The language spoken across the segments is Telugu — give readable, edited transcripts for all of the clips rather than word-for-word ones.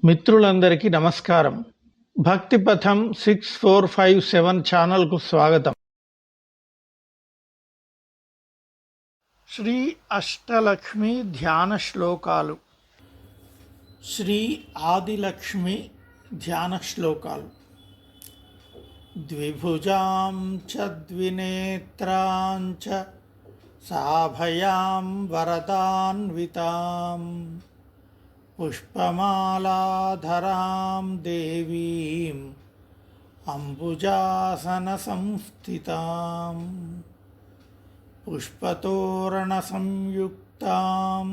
మిత్రులందరికీ నమస్కారం. భక్తి పథం 6457 ఛానల్కు స్వాగతం. శ్రీ అష్టలక్ష్మి ధ్యాన శ్లోకాలు. శ్రీ ఆదిలక్ష్మి ధ్యాన శ్లోకాలు. ద్విభుజాం చ ద్వినేత్రాం చ సాభయాం వరదాన్వితాం పుష్పమాలాధరాం దేవీం అంబుజాసన సంస్థితాం పుష్పతోరణ సంయుక్తాం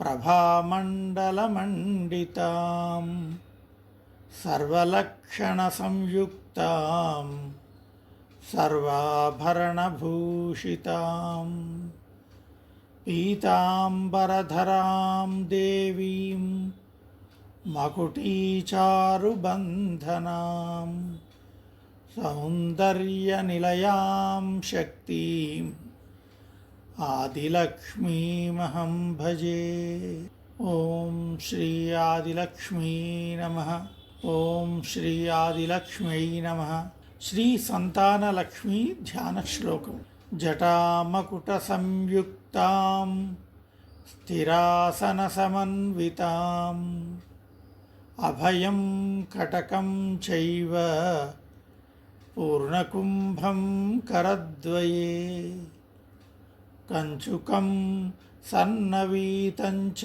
ప్రభామండలమండితాం సర్వలక్షణ సంయుక్తాం సర్వాభరణభూషితాం పీతాంబరధరాం దేవీం మకుటీచారుబంధనాం సౌందర్యనిలయాం శక్తిం ఆదిలక్ష్మీమహం భజే. ఓం శ్రీ ఆదిలక్ష్మీ నమః. ఓం శ్రీ ఆదిలక్ష్మీ నమః. శ్రీ సంతానలక్ష్మీ ధ్యాన శ్లోకం. జటామకుట సంయుక్తాం స్థిరాసన సమన్వితాం అభయం కటకం చైవ పూర్ణకుంభం కరద్వయే కంచుకం సన్నవీతం చ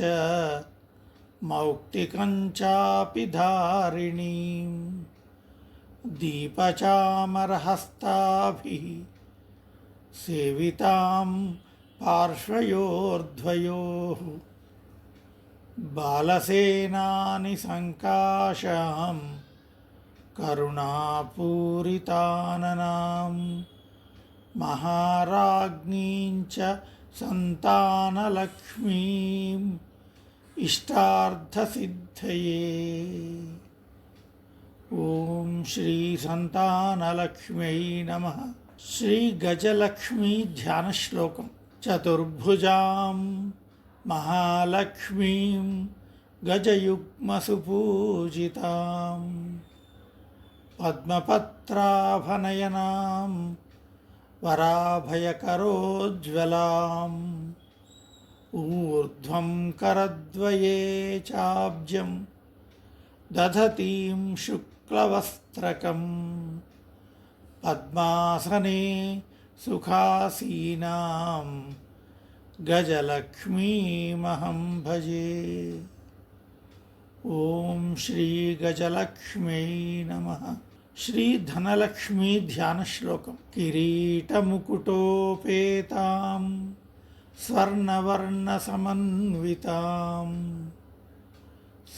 మౌక్తికం చాపి ధారిణీం దీపచామరహస్తాభిః సేవితాం పార్శ్వయోర్ద్వయోః బాలసేనాని సంకాశాం కరుణాపూరితాననాం మహారాజ్ఞీం చ సంతానలక్ష్మీం ఇష్టార్థసిద్ధయే. ఓం శ్రీ సంతానలక్ష్మ్యై నమః. శ్రీ గజలక్ష్మీ ధ్యాన శ్లోకం. చతుర్భుజాం మహాలక్ష్మీం గజయుగ్మసుపూజితాం పద్మపత్రాభనయనాం వరాభయకరోజ్వలాం ఊర్ధ్వం కరద్వయే చాబ్జం దధతీం శుక్లవస్త్రకం పద్మాసనే సుఖాసీనాం గజలక్ష్మీమహం భజే. ఓం శ్రీ గజలక్ష్మీ నమః. శ్రీ ధనలక్ష్మీ ధ్యాన శ్లోకం. కిరీటముకుటోపేతాం స్వర్ణవర్ణ సమన్వితాం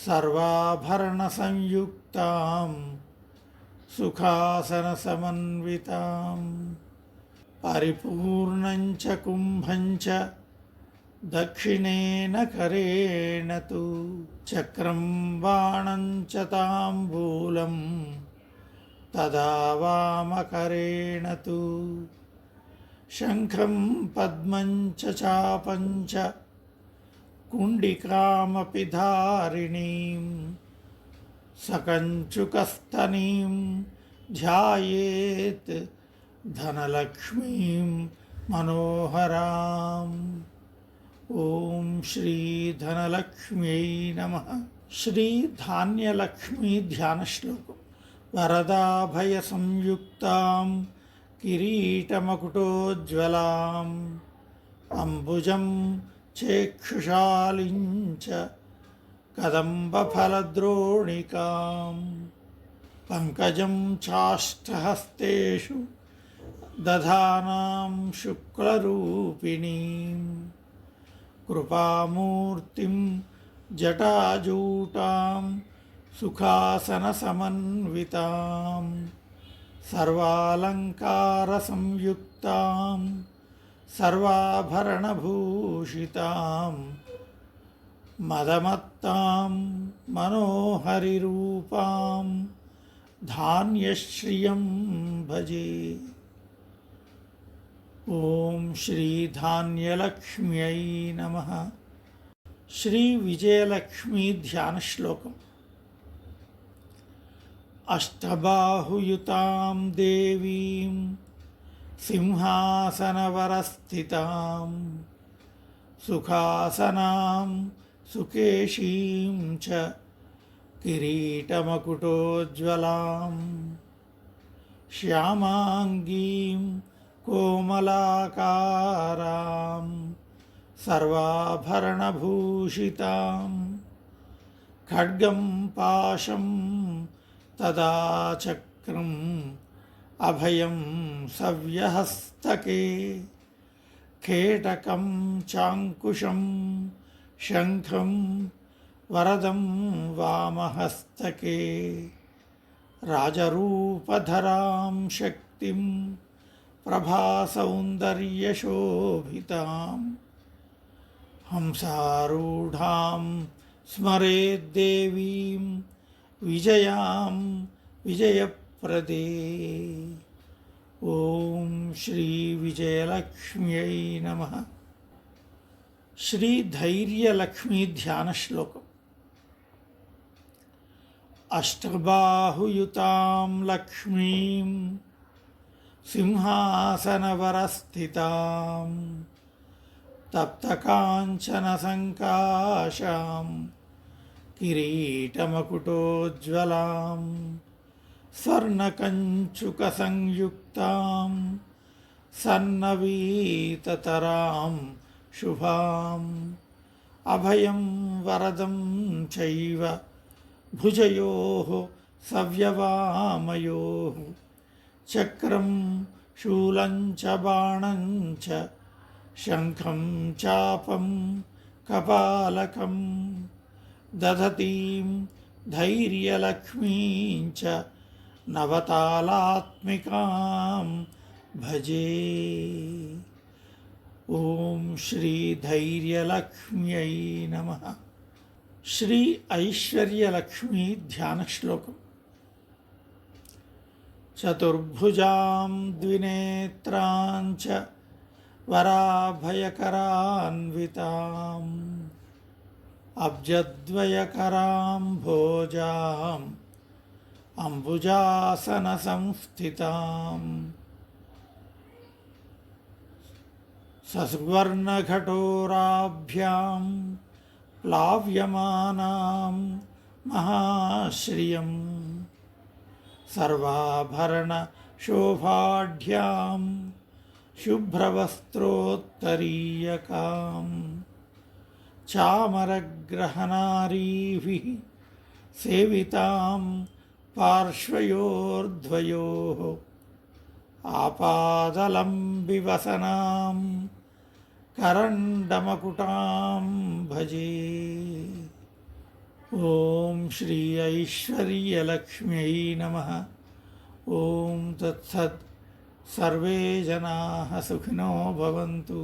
సర్వాభరణ సంయుక్తాం సుఖాసన సమన్వితాం పరిపూర్ణం చ కుంభం చ దక్షిణేన కరేణ తు చక్రం బాణం చ తాంబూలం తదా వామకరేణ తు శంఖం పద్మం చ చాపం చ కుండికామపి ధారిణీం సకంచుకస్తనీం ధ్యాయేత్ ధనలక్ష్మీం మనోహరాం. ఓం శ్రీ ధనలక్ష్మ్యై నమః. శ్రీ ధాన్యలక్ష్మీ ధ్యాన శ్లోకం. వరదాభయ సంయుక్తాం కిరీటమకుటోజ్వలాం అంబుజం చేక్షుషాలిం చ కదంబఫలద్రోణికాం పంకజం చాష్టహస్తేషు దధానాం శుక్లరూపిణీం కృపామూర్తిం జటాజూటాం సుఖాసన సమన్వితాం సర్వాలంకార సంయుక్తాం సర్వాభరణభూషితాం మదమత్తాం మనోహరిరూపాం ధాన్యశ్రియం భజే. ఓం శ్రీ ధాన్యలక్ష్మ్యై నమః. శ్రీ విజయలక్ష్మీ ధ్యాన శ్లోకం. అష్టబాహుయుతాం దేవీం సింహాసనవరస్థితాం సుఖాసనాం సుకేశీం చ కిరీటమకుటోజ్వలాం శ్యామాంగీం కోమలాకారాం సర్వాభరణభూషితాం ఖడ్గం పాశం తదా చక్రం అభయం సవ్యహస్తకే కేటకం చాంకుశం శంఖం వరదం వామహస్తకే రాజరూపధరాం శక్తిం ప్రభాసౌందర్యశోభితాం హంసారూఢాం స్మరేద్దేవీం విజయాం విజయప్రదే. ఓం శ్రీ విజయలక్ష్మ్యై నమః. శ్రీ ధైర్యలక్ష్మీ ధ్యాన శ్లోకం. అష్టబాహుయుతాం లక్ష్మీం సింహాసనవరస్థితాం తప్తకాంచన సంకాశాం కిరీటమకుటోజ్వలాం స్వర్ణకంచుకసంయుక్తాం సన్నవీతతరాం శుభాం అభయం వరదం చైవ భుజయోః సవ్యవామయోః చక్రం శూలం చ బాణం చ శంఖం చాపం కపాలకం దధతీం ధైర్యలక్ష్మీం చ నవతాళాత్మికాం భజే. ఓం శ్రీ ధైర్యలక్ష్మ్యై నమః. శ్రీ ఐశ్వర్యలక్ష్మీ ధ్యాన శ్లోకం. చతుర్భుజాం ద్వినేత్రాం చ వరాభయకరాన్వితాం అబ్జద్వయకరాం భోజాం అంబుజాసన సంస్థితాం ససువర్ణఘటోరాభ్యాం ప్లావ్యమానాం మహాశ్రియం సర్వాభరణ శోభాఢ్యాం శుభ్రవస్త్రోత్తరీయకాం చామరగ్రహణారీభిః సేవితాం పార్శ్వయోర్ద్వయోః ఆపాదలంబివసనాం కరండమకుటాం భజే. ఓం శ్రీ ఐశ్వర్యలక్ష్మ్యై నమః. ఓం తత్సత్. సర్వే జనాః సుఖినో భవంతు.